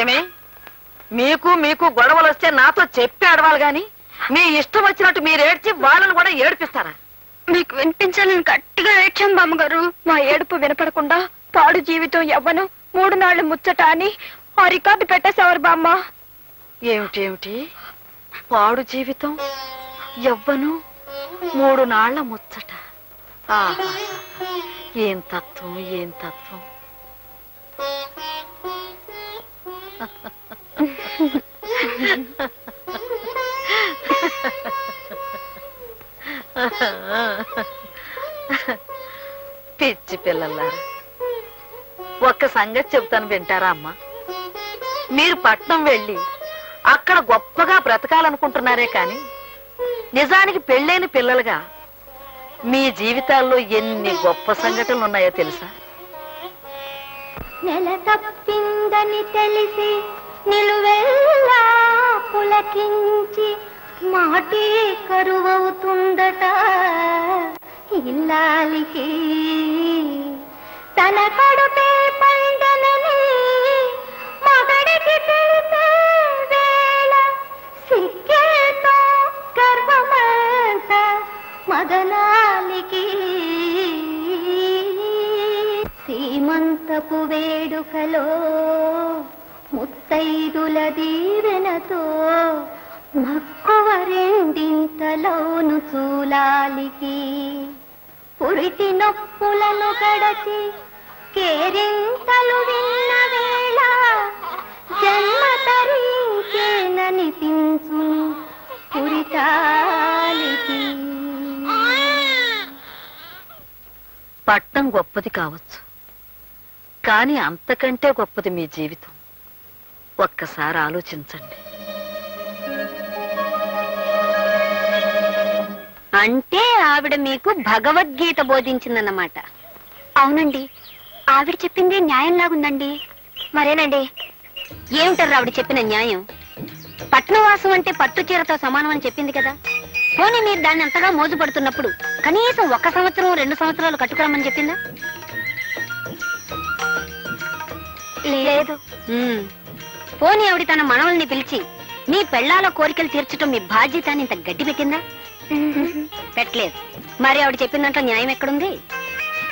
ఏమే మీకు మీకు గొడవలు వస్తే నాతో చెప్పి ఆడవాలి గాని మీ ఇష్టం వచ్చినట్టు మీరు ఏడ్చి వాళ్ళని కూడా ఏడిపిస్తారా? మీకు వినిపించాలని గట్టిగా ఏడ్చాం బామ్మగారు. మా ఏడుపు వినపడకుండా పాడు జీవితం యవ్వను 3 నాళ్లు ముచ్చట అని ఆ రికార్డు పెట్టేసేవారు బామ్మ. ఏమిటేమిటి పాడు జీవితం యవ్వను 3 నాళ్ల ముచ్చట? ఆహా, ఏం తత్వం ఏం తత్వం. పిచ్చి పిల్లలారా, ఒక్క సంగతి చెబుతాను వింటారా అమ్మా? మీరు పట్నం వెళ్ళి అక్కడ గొప్పగా బ్రతకాలనుకుంటున్నారే కాని నిజానికి పెళ్ళైన పిల్లలుగా మీ జీవితాల్లో ఎన్ని గొప్ప సంఘటనలు ఉన్నాయో తెలుసా? నెల తప్పిందని తెలిసి నిలువెల్లా పులకించి మాటే కరువవుతుందట ఇల్లాలికి. తన కడుపే పండనని మగడికి తెలిసే వేళ సిక్కేతో గర్వమంత మగనాలికి. సీమంతపు వేడుకలో ముత్తైదుల దీవెనతో మక్కువ రెండింతలోను చూలాలికి. పురిటి నొప్పులను గడచి కేరింతలు విన్న వేళ జన్మ తరించేననిపించును పురిటాలికి. పట్నం గొప్పది కావచ్చు, కానీ అంతకంటే గొప్పది మీ జీవితం. ఒక్కసారి ఆలోచించండి. అంటే ఆవిడ మీకు భగవద్గీత బోధించిందన్నమాట. అవునండి, ఆవిడ చెప్పింది న్యాయంలాగుందండి. మరేనండి, ఏమిటారు ఆవిడ చెప్పిన న్యాయం? పట్నవాసం అంటే పట్టు చీరతో సమానం అని చెప్పింది కదా. పోనీ మీరు దాన్ని అంతగా మోజుపడుతున్నప్పుడు కనీసం 1 సంవత్సరం 2 సంవత్సరాలు కట్టుకురమ్మని చెప్పిందా? లేదు. పోనీ ఆవిడ తన మనవల్ని పిలిచి మీ పెళ్లాల కోరికలు తీర్చడం మీ బాధ్యత అని ఇంత గడ్డి పెట్టిందా? పెట్టలేదు. మరి ఆవిడ చెప్పిన దాంట్లో న్యాయం ఎక్కడుంది?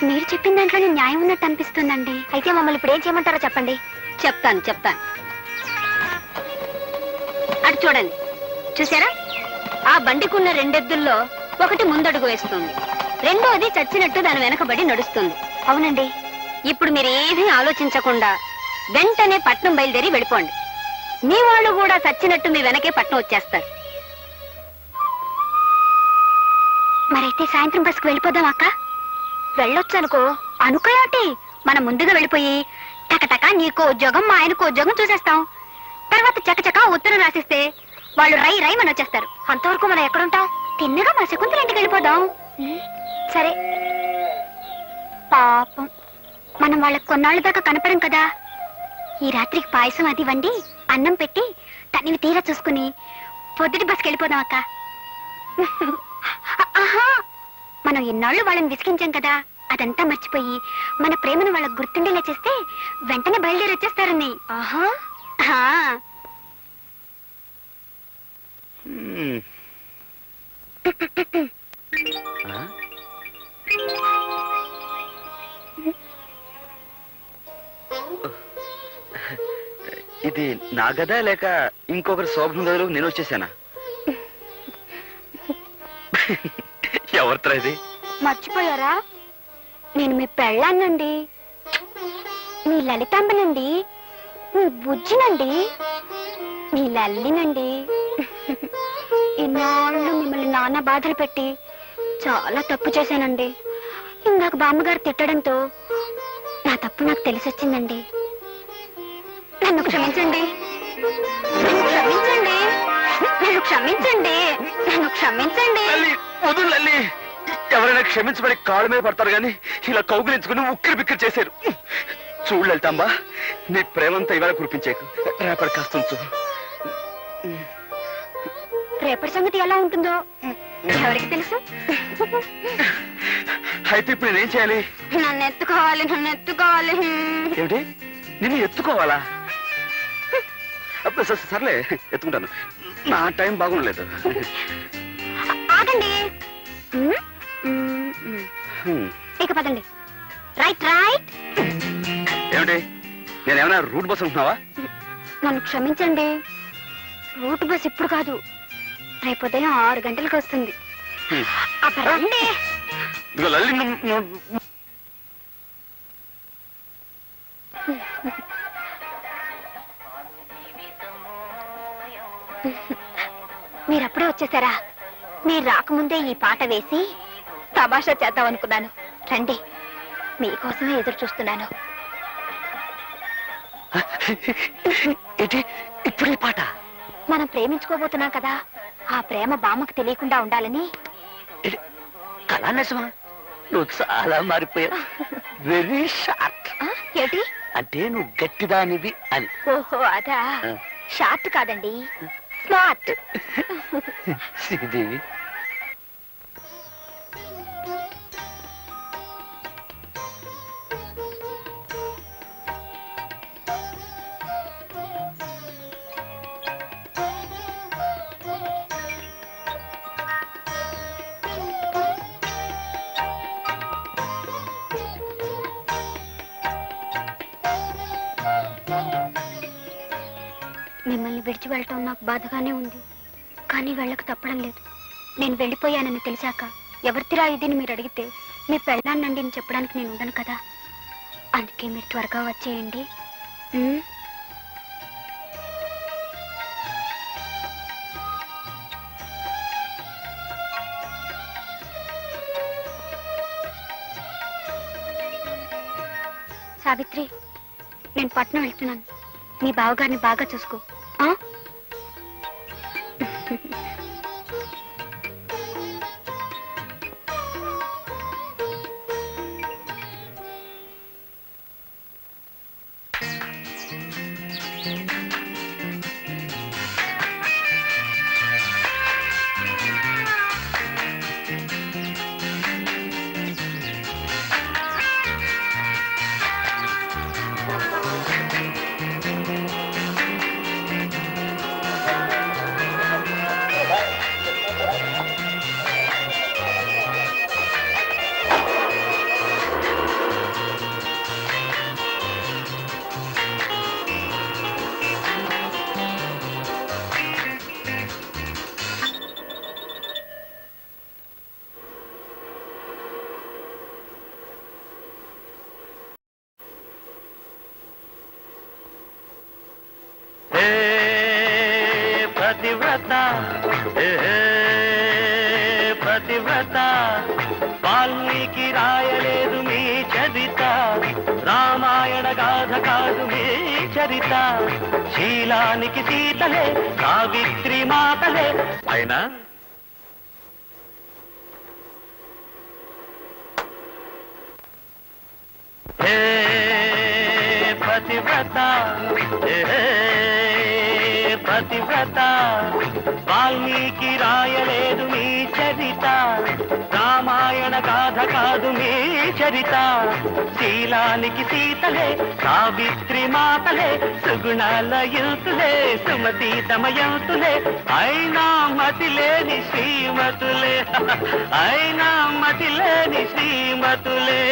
మీరు చెప్పిన దాంట్లోనే న్యాయం ఉన్నట్టు అనిపిస్తుందండి. అయితే మమ్మల్ని ఇప్పుడు ఏం చేయమంటారో చెప్పండి. చెప్తాను. అటు చూడండి, చూసారా? ఆ బండికున్న 2 ఎద్దుల్లో ఒకటి ముందడుగు వేస్తుంది, రెండోది చచ్చినట్టు దాని వెనకబడి నడుస్తుంది. అవునండి. ఇప్పుడు మీరు ఏమీ ఆలోచించకుండా వెంటనే పట్నం బయలుదేరి వెళ్ళిపోండి. మీ వాళ్ళు కూడా చచ్చినట్టు మీ వెనకే పట్నం వచ్చేస్తారు. మరైతే సాయంత్రం బస్కు వెళ్ళిపోదాం అక్క. వెళ్ళొచ్చు అనుకో. అనుకోయాటి, మనం ముందుగా వెళ్ళిపోయి టకటక నీకో ఉద్యోగం మా ఆయనకో ఉద్యోగం చూసేస్తాం. తర్వాత చకచక ఉత్తరం రాసిస్తే వాళ్ళు రై రై మన వచ్చేస్తారు. అంతవరకు మనం ఎక్కడుంటాం? తిన్నగా మా శకుంతల ఇంటికి వెళ్ళిపోదాం. సరే. పాపం మనం వాళ్ళకి కొన్నాళ్ళ దాకా కనపడం కదా. ఈ రాత్రికి పాయసం అది వండి అన్నం పెట్టి తనివి తీరా చూసుకుని పొద్దుటి బస్కి వెళ్ళిపోదాం అక్క. ఆహా, మనం ఎన్నాళ్ళు వాళ్ళని విసిగించాం కదా, అదంతా మర్చిపోయి మన ప్రేమను వాళ్ళకు గుర్తుండేలా చేస్తే వెంటనే బయలుదేరి వచ్చేస్తారని. ఆహా. ఇది నా గదా లేక ఇంకొకరి శోభన గదిలో నేను వచ్చేసానా? ఎవరితో ఇది? మర్చిపోయారా? నేను మీ పెళ్ళాన్నండి, మీ లలితాంబనండి, మీ బుజ్జినండి, మీ లల్లినండి. ఇన్నాళ్ళు మిమ్మల్ని నాన్న బాధలు పెట్టి చాలా తప్పు చేశానండి. ఇందాక బామ్మగారు తిట్టడంతో నా తప్పు నాకు తెలిసొచ్చిందండి. నన్ను క్షమించండి, నన్ను క్షమించండి. ఎవరైనా క్షమించబడి కాళ్ళ మీద పడతారు గాని ఇలా కౌగులించుకుని ఉక్కిరి బిక్కిరి చేశారు. చూడు లలితాంబా, నీ ప్రేమంతా ఇవాళ కురిపించేకు, రేపటి కాస్త ఉంచు. రేపటి సంగతి ఎలా ఉంటుందో ఎవరికి తెలుసు? అయితే ఇప్పుడు నేనేం చేయాలి? నన్ను ఎత్తుకోవాలి. ఏమిటి, నిన్ను ఎత్తుకోవాలా? సర్లే ఎత్తుకుంటాను. నా టైం బాగుండలేదు. ఆగండి. మ్మ్, మ్మ్, మ్మ్. ఇక పదండి. Right right. ఏమిటి, నేనేమైనా రూట్ బస్ ఉంటున్నావా? నన్ను క్షమించండి, రూట్ బస్ ఇప్పుడు కాదు, రేపు ఉదయం 6 గంటలకు వస్తుంది. అప్పుడు రండి. ఇదిగో లల్లి, మీరప్పుడే వచ్చేసారా? మీరు రాకముందే ఈ పాట వేసి తమాషా చేద్దాం అనుకున్నాను. రండి, మీకోసమే ఎదురు చూస్తున్నాను. ఇప్పుడు ఈ పాట? మనం ప్రేమించుకోబోతున్నాం కదా, ఆ ప్రేమ బామ్మకు తెలియకుండా ఉండాలని. కళానిజమా? నువ్వు చాలా మారిపోయావు. Very short. ఏంటి అంటే నువ్వు గట్టిదానివి అని. ఓహో అదా. షార్ట్ కాదండి, స్మార్ట్. శ్రీదేవి, మిమ్మల్ని విడిచి వెళ్ళటం నాకు బాధగానే ఉంది, కానీ వెళ్ళక తప్పడం లేదు. నేను వెళ్ళిపోయానని తెలిసాక ఎవరితిరా ఇదిని మీరు అడిగితే మీ పెళ్ళాన్నండి అని చెప్పడానికి నేను ఉండను కదా. అందుకే మీరు త్వరగా వచ్చేయండి. ఉమ్? సావిత్రి, నేను పట్నం వెళ్తున్నాను. మీ బావగారిని బాగా చూసుకో. ఆ? పతివ్రత, పతివ్రత, వాల్మీకి రాయలేదు మీ చరిత, రామాయణ గాథ కాదు మీ చరిత, శీలానికి సీతలే, సావిత్రి మాతలే. అయినా పతివ్రత, పతివ్రత, వాల్మీకి రాయలేదు మీ చరిత, రామాయణ గాథ కాదు మీ చరిత, శీలానికి సీతలే, సావిత్రి మాతలే, సుగుణాల యుతులే, సుమతి దమయంతులే, అయినా మతిలేని శ్రీమతులే, అయినా మతిలేని శ్రీమతులే.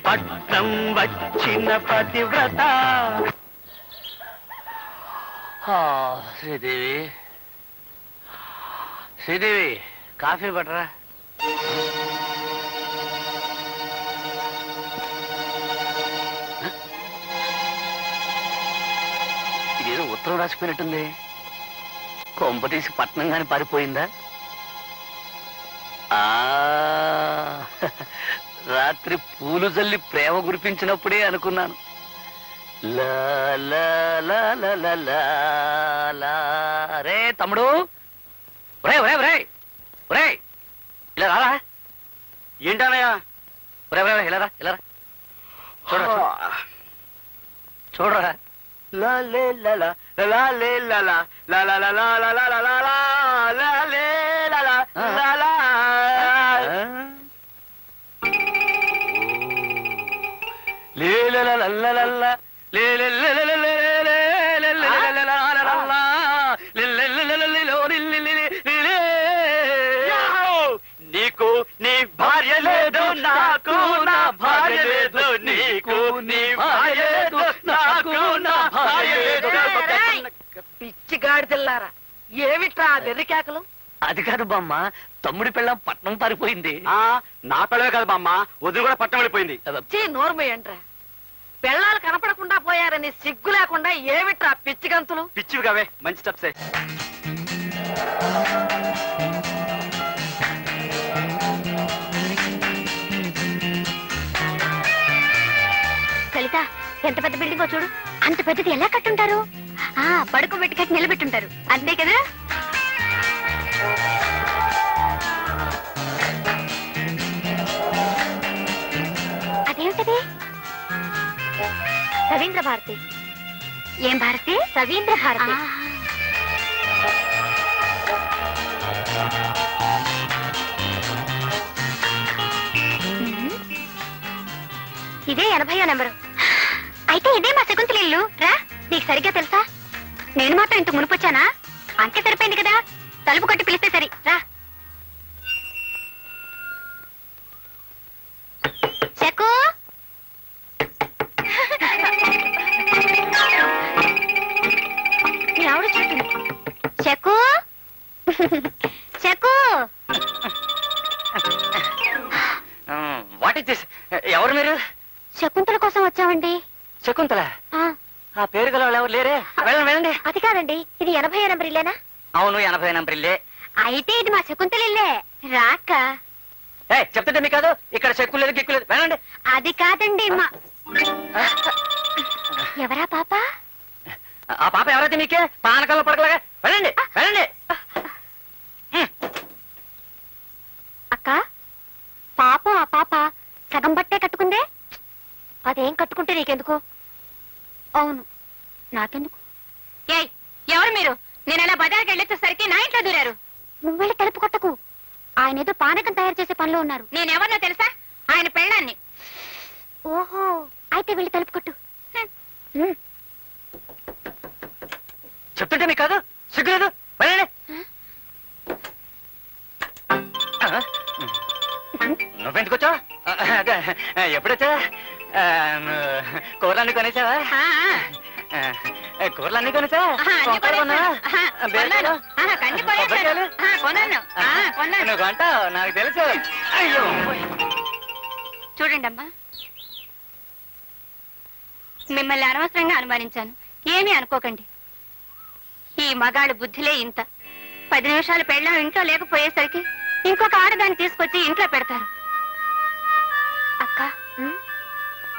పట్నం వచ్చిన పతివ్రత. శ్రీదేవి, శ్రీదేవి, కాఫీ పట్టరా. ఇదేదో ఉత్తరం రాసిపోయినట్టుంది. కొంపతీసి పట్నం గాని పారిపోయిందా? రాత్రి పూలు జల్లి ప్రేమ కురిపించినప్పుడే అనుకున్నాను. రే తమ్ముడు, ఒరే ఒరే ఒరే ఒరే, ఇలా రారా. ఏంటనయ్యా? ఒరే ఒరే ఇలా రా, ఇలా రా. చూడరా చూడరా. లేలలలలలలా నీకు నీ భార్య లేదు, నాకు నా భార్య లేదు. నీకు నీ భార్య లేదు, నాకు నా భార్య లేదు. పిచ్చి గాడిదెల్లారా, ఏమిట్రా ఆ వెర్రికేకలు? అది కాదు బామ్మ, తమ్ముడి పిల్లం పట్నం పారిపోయింది. నా పిల్లవే కాదు బామ్మ, వదిలి కూడా పట్టం వెళ్ళిపోయింది. నోర్మయ్యండ్రా, పెళ్ళాలు కనపడకుండా పోయారని సిగ్గు లేకుండా ఏమిట్రా పిచ్చి గంతులు? పిచ్చివి కావే, మంచి స్టెప్సే. లలిత, ఎంత పెద్ద బిల్డింగో చూడు. అంత పెద్దది ఎలా కట్టుంటారు? పడుకోబెట్టి కట్టి నిలబెట్టుంటారు, అంతే కదా? అదేమిటది? రవీంద్ర భారతి. ఏం భారతి? రవీంద్ర భారతి. ఇదే 80వ నెంబరు. అయితే ఇదే మా శకుంతల ఇల్లు. రా, నీకు సరిగ్గా తెలుసా? నేను మాత్రం ఇంత మునుపొచ్చానా? అంతే సరిపోయింది కదా, తలుపు కొట్టి పిలిస్తే సరి. రా. శకు, మీ ఆవిడ చూస్తుంది. Shaku, Shaku. What is this? ఎవరు మీరు? శకుంతల కోసం వచ్చామండి. శకుంతల? ఆ, ఆ పేరు గల వాళ్ళు ఎవరు లేరే? వెళ్ళండి వెళ్ళండి. అది కాదండి, ఇది 80వ నెంబర్ ఇల్లేనా? అవును, 80 నంబర్ ఇల్లే. అయితే ఇది మా శకుంతల ఇల్లే. రాక చెప్తుంటే మీకు కాదు, ఇక్కడ చెక్కు లేదు గిక్కు లేదు. వెళ్ళండి. అది కాదండి మా. ఎవరా పాప? ఆ పాప ఎవరైతే మీకే పానకాల్లో పడకలాగా. వెళ్ళండి వెళ్ళండి. అక్క, పాపం ఆ పాప సగం బట్టే కట్టుకుందే. అదేం కట్టుకుంటే నీకెందుకు? అవును, నాకెందుకు? ఏయ్, ఎవరు మీరు? నేను అలా బజార్కి వెళ్ళేసరికి నా ఇంట్లో దూరారు. నువ్వు వెళ్ళి తలుపు కొట్టకు. ఆయన ఏదో పానకం తయారు చేసే పనిలో ఉన్నారు. నేనెవరినో తెలుసా? ఆయన పెళ్ళాన్ని. ఓహో, అయితే వెళ్ళి తలుపు కొట్టు. చెప్తుంటే మీకు కాదు, సిగ్గు లేదు. వెళ్ళండి. నువ్వెందుకు వచ్చావు? ఎప్పుడొచ్చా? కూరలన్నీ కొనేసావా? కూరలన్నీ కొనేసా? నువ్వు కొంటావు, నాకు తెలుసు. అయ్యో, చూడండి అమ్మా, మిమ్మల్ని అనవసరంగా అనుమానించాను. ఏమీ అనుకోకండి. ఈ మగాళ్ళ బుద్ధిలే ఇంత. 10 నిమిషాలు పెళ్ళాం ఇంట్లో లేకపోయేసరికి ఇంకొక ఆడదాన్ని తీసుకొచ్చి ఇంట్లో పెడతారు. అక్క,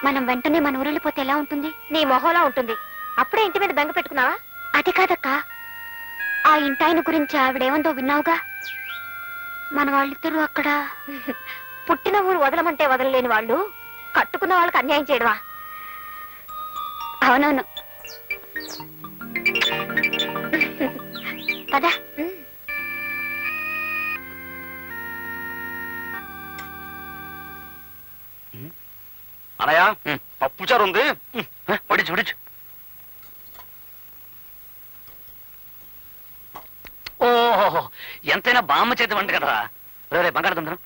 మనం వెంటనే మన ఊరెళ్ళిపోతే ఎలా ఉంటుంది? నీ మొహంలా ఉంటుంది. అప్పుడే ఇంటి మీద బెంగ పెట్టుకున్నావా? అది కాదక్క, ఆ ఇంటాయన గురించి ఆవిడేమందో విన్నావుగా? మన వాళ్ళిద్దరూ అక్కడ పుట్టిన ఊరు వదలమంటే వదలలేని వాళ్ళు కట్టుకున్న వాళ్ళకి అన్యాయం చేయడమా? అవునవును. పద. అనయ్య, పప్పుచారు ఉంది, పడి చూడచ్చు. ఓహో, ఎంతైనా బామ్మ చేతి వంట కదరా. రే బంగారు తొందరం.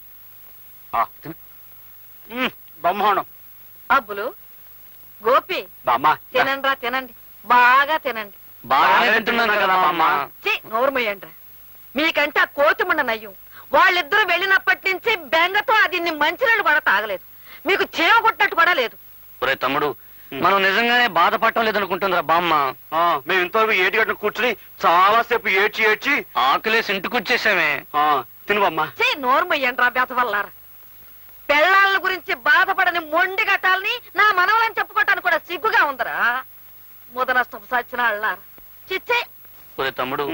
బ్రహ్మాండం. అబ్బులు, గోపి, బామ్మ, తినండి రా, తినండి, బాగా తినండి. బాగానే తింటున్నాను కదా బామ్మ. నోరుమయ్యండ్రా, మీకంటే ఆ కోతిమండ నయ్యం. వాళ్ళిద్దరూ వెళ్ళినప్పటి నుంచి బెంగతో అది మంచినీళ్ళు కూడా తాగలేదు. మీకు చేవ కొట్టినట్టు కూడా లేదు. ఒరే తమ్ముడు, మనం నిజంగానే బాధపడటం లేదనుకుంటుందిరా బామ్మ. మేము ఇంతవరకు ఏటి గట్టిన కూర్చుని చాలా సేపు ఏడ్చి ఏడ్చి ఆకలేసి ఇంటికి వచ్చేసామే. తిను బామ్మ. నోరుమయ్యండ్రా బెతవల్లారా. పెళ్ళాళ్ళ గురించి బాధపడని మొండి గట్టాలని నా మనవలని చెప్పుకోవటానికి కూడా సిగ్గుగా ఉందరా. ముదనష్టం సచ్చిన అళ్ళారా. చిచ్చే. ఒరే తమ్ముడు,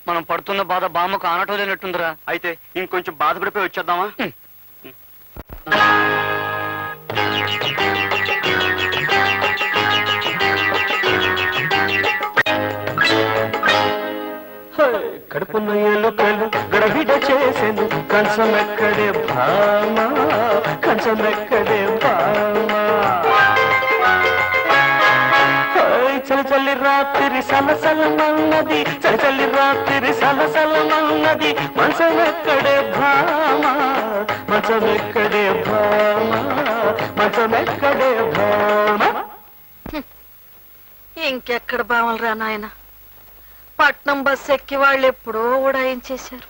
మనం పడుతున్న బాధ బామ్మకు ఆనటం లేనట్టుందిరా. అయితే ఇంకొంచెం బాధపడిపోయి వచ్చేద్దామా? కడుపున ఎలుకలు గడబిడ చేసేను, కంచమెక్కడే భామ, కంచమెక్కడే భామ. చలి రాత్రి సలసలమన్నది చలి రాత్రి సలసలమన్నది మంచమెక్కడే భామ మంచమెక్కడే భామ మంచమెక్కడే భామ. ఇంకెక్కడ బావలరా నాయన, పట్నం బస్ ఎక్కి వాళ్ళు ఎప్పుడో ఉడాయించేశారు.